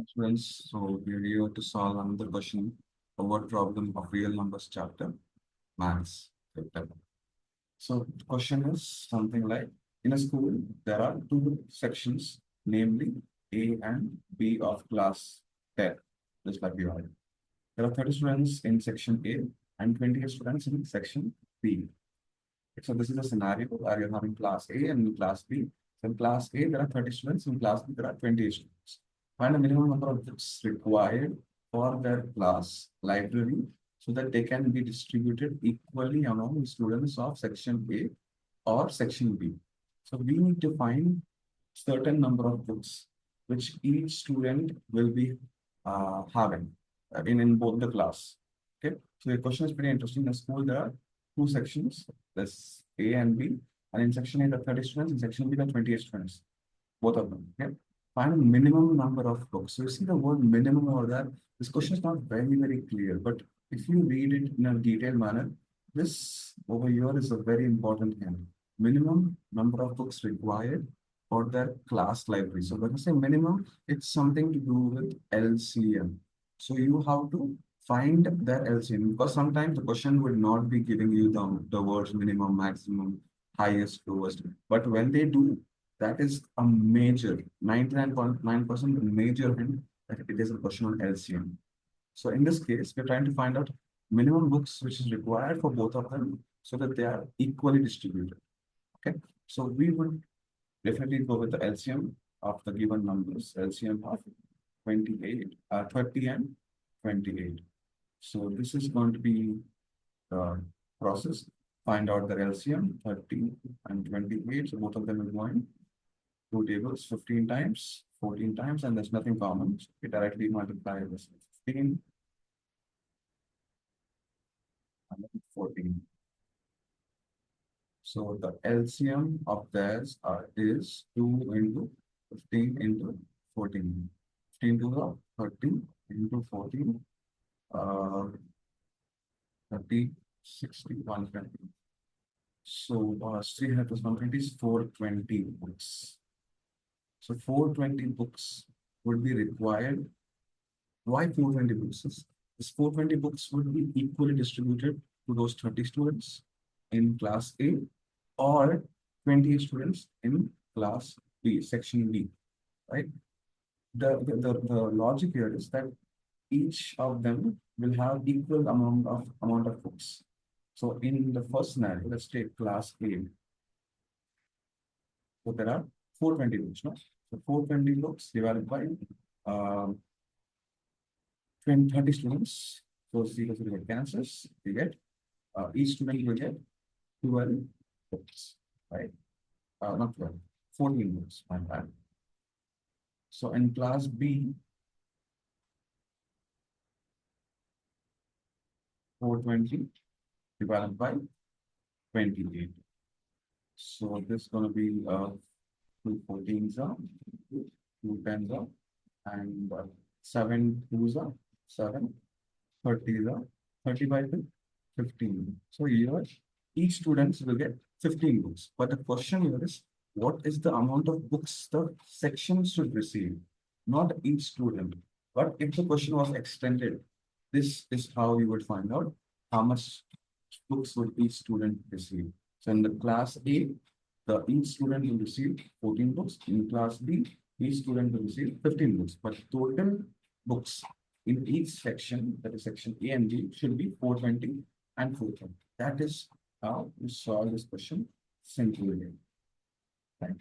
Students, so we're here to solve another question of what problem of real numbers chapter, maths. Chapter. So the question is something like, in a school, there are two sections, namely A and B of class 10, just like you had. There are 30 students in section A and 20 students in section B. So this is a scenario where you're having class A and class B. So in class A, there are 30 students. In class B, there are 20 students. Find the minimum number of books required for their class library so that they can be distributed equally among the students of section A or section B. So we need to find certain number of books which each student will be having in both the class. Okay, so the question is pretty interesting. In school, there are two sections, there's A and B, and in section A, there are 30 students, in section B, there are 28 students, both of them. Okay, find a minimum number of books. So you see the word minimum over there. This question is not very clear, but if you read it in a detailed manner, this over here is a very important hint. Minimum number of books required for their class library. So when I say minimum, it's something to do with LCM. So you have to find their LCM because sometimes the question would not be giving you the words minimum, maximum, highest, lowest. But when they do, that is a major 99.9% major hint that it is a question on LCM. So in this case, we're trying to find out minimum books which is required for both of them so that they are equally distributed. Okay, so we would definitely go with the LCM of the given numbers, LCM of 28, 30 and 28. So this is going to be the process. Find out the LCM, 30 and 28. So both of them will go in two tables, 15 times, 14 times, and there's nothing common. So we directly multiply this with 15 and 14. So the LCM of theirs is 2 into 15 into 14. 15 to the 30 into 14, uh, 30, 60, 120. So 300 plus 120 is 420 books. So 420 books would be required. Why 420 books? This 420 books would be equally distributed to those 30 students in class A or 20 students in class B, section B, right? The logic here is that each of them will have equal amount of books. So in the first scenario, let's take class A. So there are 420 books, no? So 420 books divided by 30 students. So 0 will get cancels. We get each student will get 12 books, right? Not 12, 14 books, my bad. So in class B, 420 divided by 28. So this is going to be 2 14s are, 2 10s are, and 7 2s are, 7 30s are, 35 to 15. So here, each student will get 15 books. But the question here is, what is the amount of books the section should receive? Not each student. But if the question was extended, this is how you would find out how much books would each student receive. So in the class A, each student will receive 14 books. In class B, each student will receive 15 books. But total books in each section, that is section A and B, should be 420 and 420. That is how we solve this question simply. Thank you.